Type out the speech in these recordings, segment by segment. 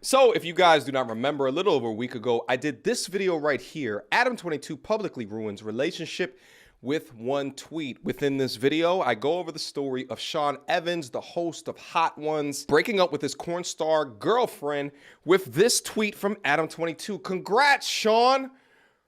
So if you guys do not remember, a little over a week ago, I did this video right here. Adam22 publicly ruins relationship with one tweet. Within this video, I go over the story of Sean Evans, the host of Hot Ones, breaking up with his corn star girlfriend with this tweet from Adam22. Congrats, Sean.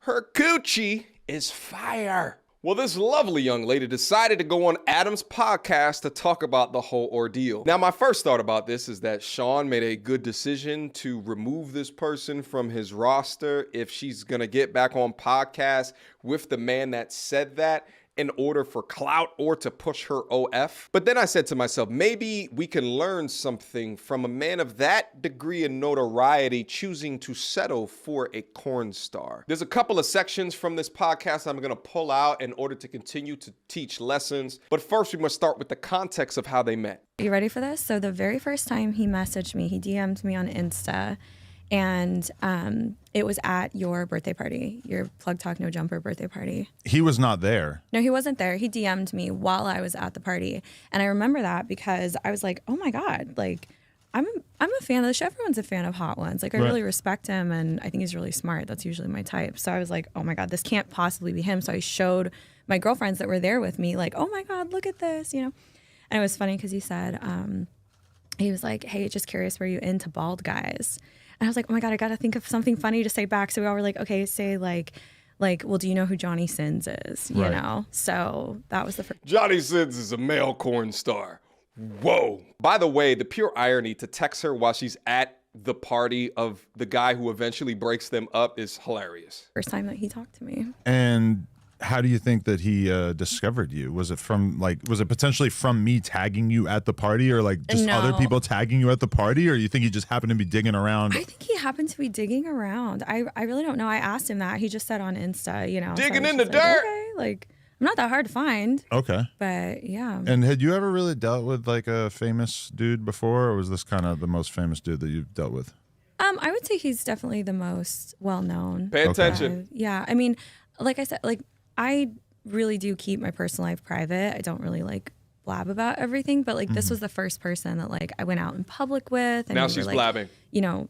Her coochie is fire. Well, this lovely young lady decided to go on Adam's podcast to talk about the whole ordeal. Now, my first thought about this is that Sean made a good decision to remove this person from his roster if she's gonna get back on podcast with the man that said that in order for clout or to push her OF. But then I said to myself, maybe we can learn something from a man of that degree of notoriety choosing to settle for a corn star. There's a couple of sections from this podcast I'm gonna pull out in order to continue to teach lessons. But first, we must start with the context of how they met. You ready for this? So the very first time he messaged me, he DM'd me on Insta, and it was at your birthday party, your Plug Talk No Jumper birthday party. He was not there. No, he wasn't there. He DM'd me while I was at the party. And I remember that because I was like, oh my God, like I'm a fan of the show. Everyone's a fan of Hot Ones. Like I really respect him and I think he's really smart. That's usually my type. So I was like, oh my God, this can't possibly be him. So I showed my girlfriends that were there with me like, oh my God, look at this, you know? And it was funny because he said, he was like, hey, just curious, were you into bald guys? And I was like, oh my God, I got to think of something funny to say back. So we all were like, okay, say like, well, do you know who Johnny Sins is? You know? So that was the first. Johnny Sins is a male corn star. Whoa. By the way, the pure irony to text her while she's at the party of the guy who eventually breaks them up is hilarious. First time that he talked to me. And how do you think that he discovered you? Was it potentially from me tagging you at the party, or like just other people tagging you at the party, or you think he just happened to be digging around? I think he happened to be digging around. I really don't know. I asked him that. He just said on Insta, you know. Digging so in the like, dirt. Okay, like I'm not that hard to find. Okay. But yeah. And had you ever really dealt with like a famous dude before, or was this kind of the most famous dude that you've dealt with? I would say he's definitely the most well-known. Pay attention. Yeah. I mean, like I said, like I really do keep my personal life private. I don't really like blab about everything, but like this was the first person that like I went out in public with. And now we she's were, like, blabbing. You know,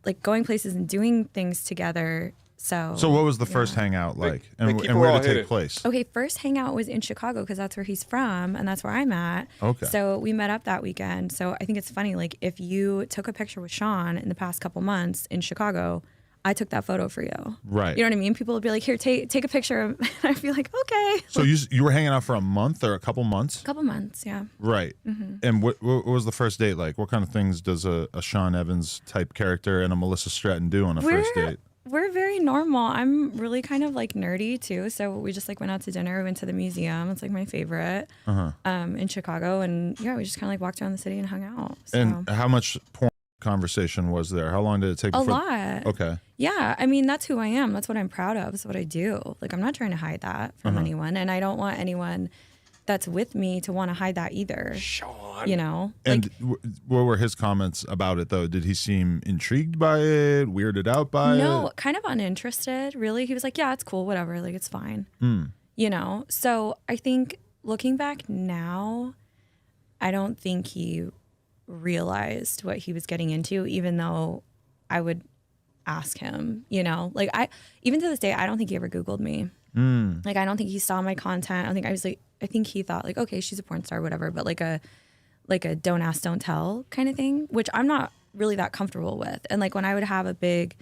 like going places and doing things together. So what was the first hangout like, and where did it take place? Okay, first hangout was in Chicago because that's where he's from and that's where I'm at. Okay. So we met up that weekend. So I think it's funny, like if you took a picture with Sean in the past couple months in Chicago, I took that photo for you. Right. You know what I mean? People would be like, here, take a picture. And I'd be like, okay. So you were hanging out for a month or a couple months? A couple months, yeah. Right. And what was the first date like? What kind of things does a Sean Evans type character and a Melissa Stratton do on a first date? We're very normal. I'm really kind of like nerdy too. So we just like went out to dinner, went to the museum. It's like my favorite in Chicago. And yeah, we just kind of like walked around the city and hung out. So. And how much porn conversation was there? How long did it take? A lot. Okay. Yeah. I mean, that's who I am. That's what I'm proud of. That's what I do. Like, I'm not trying to hide that from anyone. And I don't want anyone that's with me to want to hide that either. Sean. You know? And what were his comments about it, though? Did he seem intrigued by it, weirded out by it? No, kind of uninterested, really. He was like, yeah, it's cool, whatever. Like, it's fine. You know? So I think looking back now, I don't think he realized what he was getting into, even though I would ask him, you know? Like, even to this day, I don't think he ever Googled me. Like, I don't think he saw my content. I don't think I think he thought like, okay, she's a porn star, whatever, but like a don't ask, don't tell kind of thing, which I'm not really that comfortable with. And like when I would have a big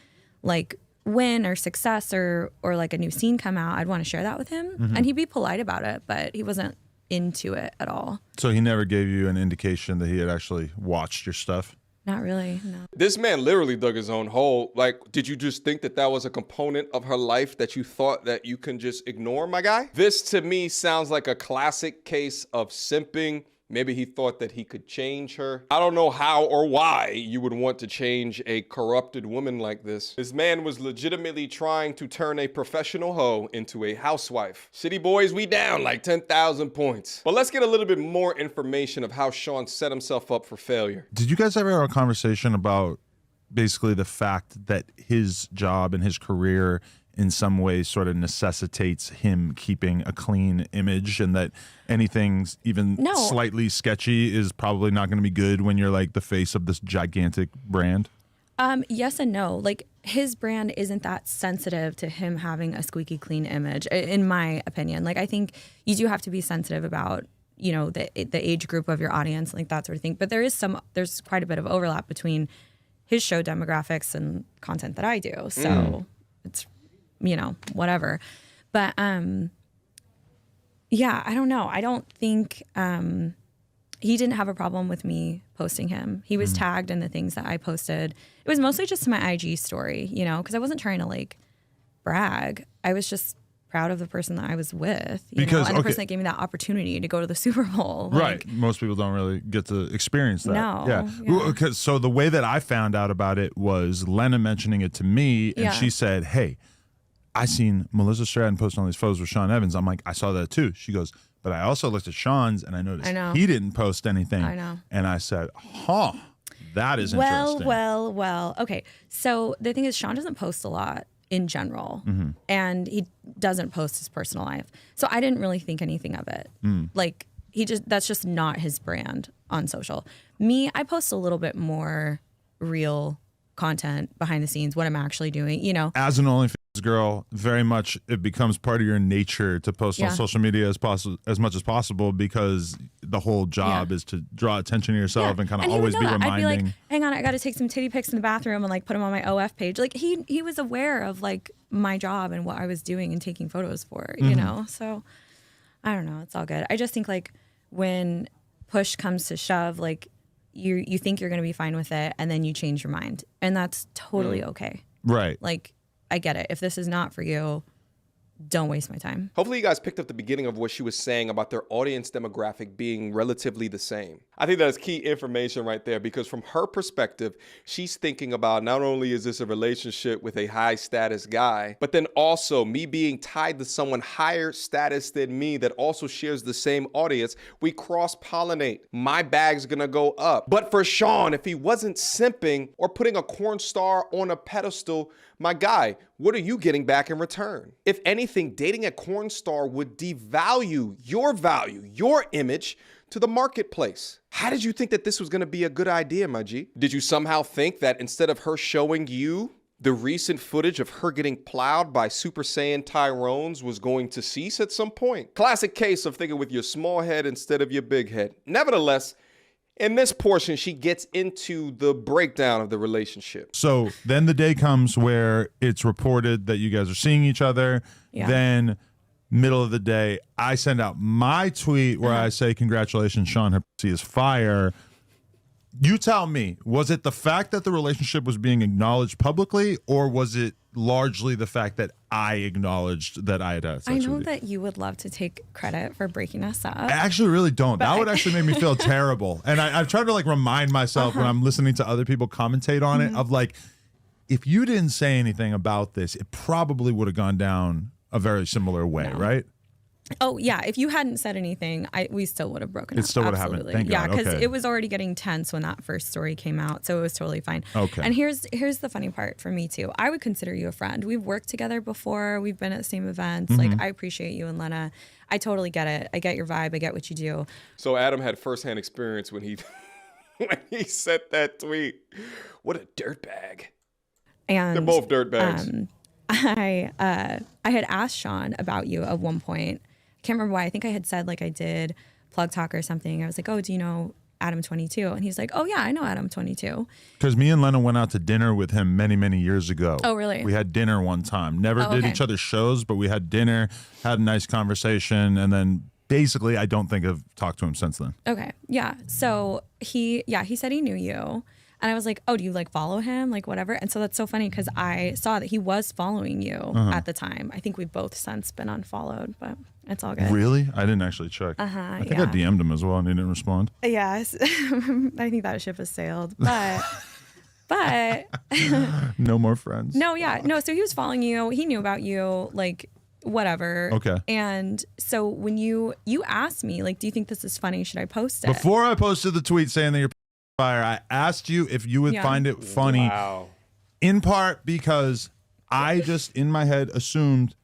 like win or success or like a new scene come out, I'd want to share that with him. And he'd be polite about it, but he wasn't into it at all. So he never gave you an indication that he had actually watched your stuff? Not really, no. This man literally dug his own hole. Like, did you just think that that was a component of her life that you thought that you can just ignore, my guy? This to me sounds like a classic case of simping. Maybe he thought that he could change her. I don't know how or why you would want to change a corrupted woman like this. This man was legitimately trying to turn a professional hoe into a housewife. City boys, we down like 10,000 points. But let's get a little bit more information of how Sean set himself up for failure. Did you guys ever have a conversation about basically the fact that his job and his career in some way sort of necessitates him keeping a clean image, and that anything even slightly sketchy is probably not going to be good when you're like the face of this gigantic brand? Yes and no. Like, his brand isn't that sensitive to him having a squeaky clean image, in my opinion. Like, I think you do have to be sensitive about, you know, the age group of your audience, like that sort of thing. But there's quite a bit of overlap between his show demographics and content that I do. So it's, you know, whatever. But yeah, I don't know. I don't think he didn't have a problem with me posting him. He was tagged in the things that I posted. It was mostly just my IG story, you know, because I wasn't trying to like brag. I was just proud of the person that I was with, you know, and the person that gave me that opportunity to go to the Super Bowl. Right. Most people don't really get to experience that. No. Yeah. So the way that I found out about it was Lena mentioning it to me, and she said, hey, I seen Melissa Stratton posting all these photos with Sean Evans. I'm like, I saw that too. She goes, but I also looked at Sean's and I noticed he didn't post anything. I know. And I said, that is interesting. Well. Okay. So the thing is, Sean doesn't post a lot in general, and he doesn't post his personal life. So I didn't really think anything of it. Like, that's just not his brand on social. Me, I post a little bit more real content behind the scenes, what I'm actually doing, you know. As an OnlyFans girl, very much it becomes part of your nature to post on social media as much as possible, because the whole job is to draw attention to yourself and kind of always be reminding. I'd be like, hang on, I got to take some titty pics in the bathroom and like put them on my OF page. Like, he was aware of like my job and what I was doing and taking photos for, you know. So I don't know, it's all good. I just think like when push comes to shove, like you think you're going to be fine with it and then you change your mind, and that's totally okay. Right. Like, I get it. If this is not for you, don't waste my time. Hopefully you guys picked up the beginning of what she was saying about their audience demographic being relatively the same. I think that's key information right there, because from her perspective, she's thinking about not only is this a relationship with a high status guy, but then also me being tied to someone higher status than me that also shares the same audience. We cross-pollinate. My bag's gonna go up. But for Sean, if he wasn't simping or putting a corn star on a pedestal, my guy, what are you getting back in return? If anything, dating a corn star would devalue, your image to the marketplace. How did you think that this was gonna be a good idea, my G? Did you somehow think that instead of her showing you the recent footage of her getting plowed by Super Saiyan Tyrones was going to cease at some point? Classic case of thinking with your small head instead of your big head. Nevertheless, in this portion, she gets into the breakdown of the relationship. So then the day comes where it's reported that you guys are seeing each other. Yeah. Then middle of the day, I send out my tweet where I say, congratulations, Sean, her pussy is fire. You tell me, was it the fact that the relationship was being acknowledged publicly, or was it largely the fact that I acknowledged that I had had sex I know with you? that you would love to take credit for breaking us up. I actually really don't. That would actually make me feel terrible. And I've tried to like remind myself when I'm listening to other people commentate on it of like, if you didn't say anything about this, it probably would have gone down a very similar way, right? Oh yeah, if you hadn't said anything, we still would have broken up. It still would have happened. Absolutely. Thank Yeah, God. because Okay. it was already getting tense when that first story came out, so it was totally fine. Okay. And here's the funny part for me too. I would consider you a friend. We've worked together before. We've been at the same events. Like, I appreciate you and Lena. I totally get it. I get your vibe. I get what you do. So Adam had firsthand experience when he when he sent that tweet. What a dirtbag. And They're both dirtbags. I had asked Sean about you at one point. I can't remember why. I think I had said like I did Plug Talk or something. I was like, oh, do you know Adam 22? And he's like, oh yeah, I know Adam 22. Because me and Lena went out to dinner with him many, many years ago. Oh, really? We had dinner one time. Never did each other's shows, but we had dinner, had a nice conversation, and then basically I don't think I've talked to him since then. Okay. Yeah. So he said he knew you. And I was like, oh, do you like follow him? Like whatever. And so that's so funny because I saw that he was following you at the time. I think we've both since been unfollowed, but it's all good. Really? I didn't actually check. I think I DM'd him as well and he didn't respond. Yes. I think that ship has sailed. But No more friends. no, yeah. No, so he was following you. He knew about you, like whatever. Okay. And so when you asked me, like, do you think this is funny? Should I post it? Before I posted the tweet saying that you're fire, I asked you if you would find it funny. Wow. In part because I just in my head assumed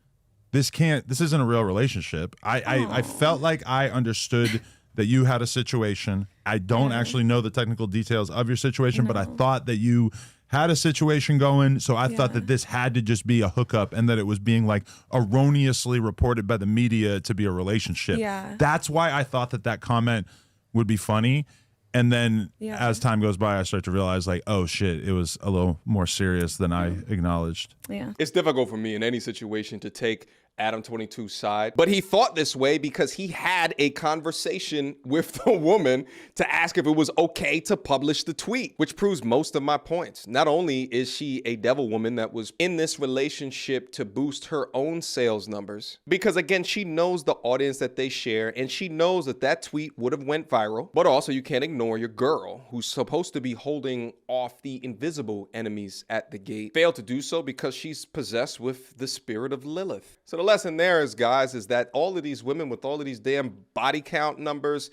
this isn't a real relationship. I felt like I understood that you had a situation. I don't actually know the technical details of your situation, but I thought that you had a situation going. So I thought that this had to just be a hookup and that it was being like erroneously reported by the media to be a relationship. Yeah. That's why I thought that comment would be funny. And then as time goes by, I start to realize like, oh shit, it was a little more serious than I acknowledged. Yeah. It's difficult for me in any situation to take Adam 22's side, but he thought this way because he had a conversation with the woman to ask if it was okay to publish the tweet, which proves most of my points. Not only is she a devil woman that was in this relationship to boost her own sales numbers, because again, she knows the audience that they share and she knows that that tweet would have went viral, but also you can't ignore your girl who's supposed to be holding off the invisible enemies at the gate. Failed to do so because she's possessed with the spirit of Lilith. So the lesson there is, guys, is that all of these women with all of these damn body count numbers,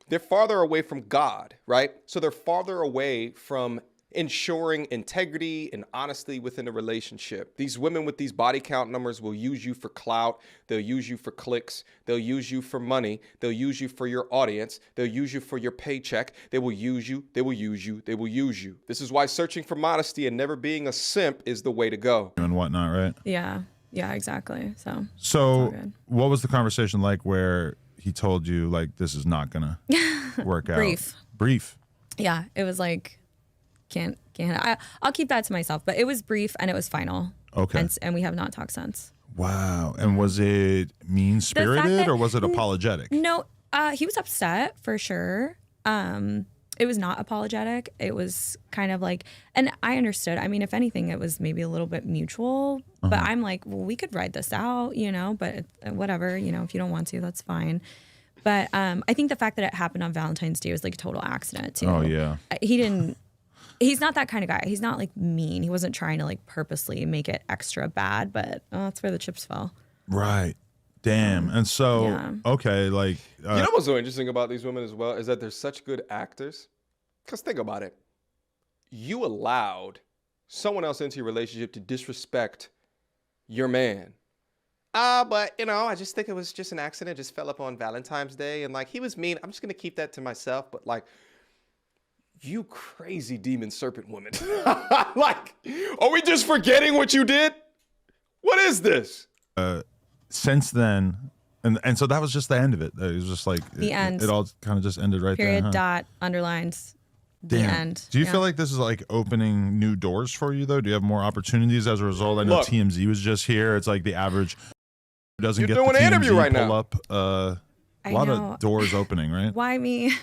they're farther away from God, right? So they're farther away from ensuring integrity and honesty within a relationship. These women with these body count numbers will use you for clout. They'll use you for clicks. They'll use you for money. They'll use you for your audience. They'll use you for your paycheck. They will use you. They will use you. They will use you. This is why searching for modesty and never being a simp is the way to go. And whatnot, right? Yeah. Yeah, exactly. So what was the conversation like where he told you like this is not gonna work out? Brief. Yeah, it was like can't. I'll keep that to myself, but it was brief and it was final. Okay. And we have not talked since. Wow. And was it mean spirited or was it apologetic? No, he was upset for sure. It was not apologetic. It was kind of like, and I understood. I mean, if anything, it was maybe a little bit mutual. But I'm like, well, we could ride this out, but whatever, if you don't want to, that's fine. But I think the fact that it happened on Valentine's Day was like a total accident too. Oh, yeah. He's not that kind of guy. He's not like mean. He wasn't trying to like purposely make it extra bad, but that's where the chips fell. Right. Damn. And so, okay, like. You know what's so interesting about these women as well is that they're such good actors. Because think about it. You allowed someone else into your relationship to disrespect your man. But, I just think it was just an accident. It just fell up on Valentine's Day. And, like, he was mean. I'm just going to keep that to myself. But, like, you crazy demon serpent woman. Like, are we just forgetting what you did? What is this? Since then, and so that was just the end of it. It was just like the end. It all kind of just ended right there. Period, dot, underlines, the end. Do you feel like this is like opening new doors for you though? Do you have more opportunities as a result? I know TMZ was just here. It's like the average doesn't get the TMZ interview right pull now. Up. A lot of doors opening, right? Why me?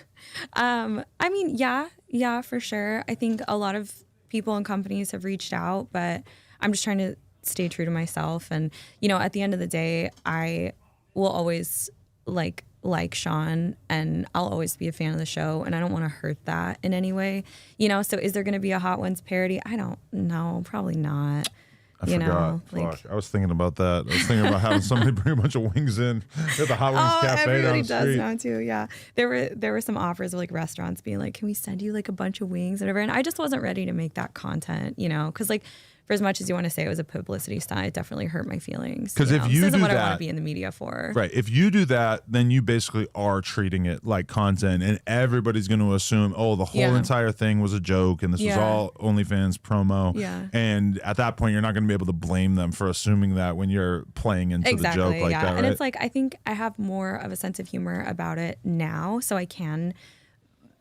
I mean, yeah, for sure. I think a lot of people and companies have reached out, but I'm just trying to stay true to myself. And, at the end of the day, I will always like Sean and I'll always be a fan of the show and I don't want to hurt that in any way, so is there going to be a Hot Ones parody? I don't know. Probably not. I forgot. Fuck. I was thinking about that. I was thinking about having somebody bring a bunch of wings in at the Hot Wings Cafe everybody down the street. does now too. Yeah, there were some offers of like restaurants being like, "Can we send you like a bunch of wings?" Whatever. And I just wasn't ready to make that content, because like for as much as you want to say it was a publicity stunt, it definitely hurt my feelings. Because if you this isn't do what that, I want to be in the media for. Right. If you do that, then you basically are treating it like content, and everybody's going to assume, oh, the whole entire thing was a joke, and this was all OnlyFans promo. Yeah. And at that point, you're not going to be able to blame them for assuming that when you're playing into the joke like that. Right? And it's like I think I have more of a sense of humor about it now, so I can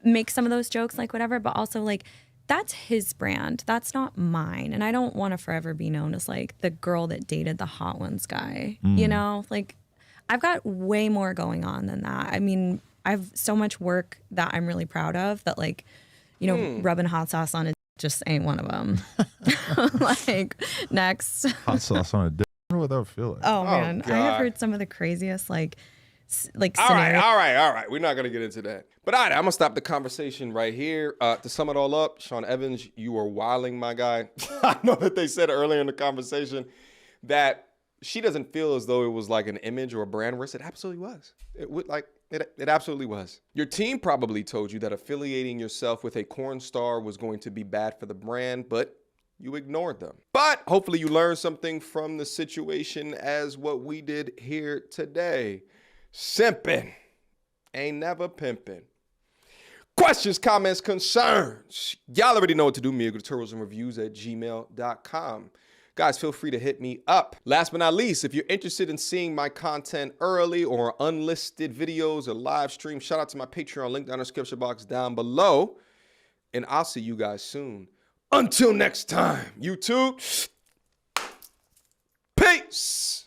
make some of those jokes, like whatever. But also like, that's his brand. That's not mine. And I don't want to forever be known as like the girl that dated the Hot Ones guy. Like I've got way more going on than that. I mean, I have so much work that I'm really proud of that like, rubbing hot sauce on it just ain't one of them. Like next. Hot sauce on a dick. I wonder what that would feel like. Oh man. I have heard some of the craziest like all right. We're not going to get into that. But all right, I'm going to stop the conversation right here. To sum it all up, Sean Evans, you are wilding, my guy. I know that they said earlier in the conversation that she doesn't feel as though it was like an image or a brand risk. It absolutely was. It absolutely was. Your team probably told you that affiliating yourself with a corn star was going to be bad for the brand, but you ignored them. But hopefully you learned something from the situation as what we did here today. Simping ain't never pimping. Questions, comments, concerns. Y'all already know what to do. Mediocre tutorials and reviews at gmail.com. Guys, feel free to hit me up. Last but not least, if you're interested in seeing my content early or unlisted videos or live streams, shout out to my Patreon link down in the description box down below. And I'll see you guys soon. Until next time, YouTube. Peace.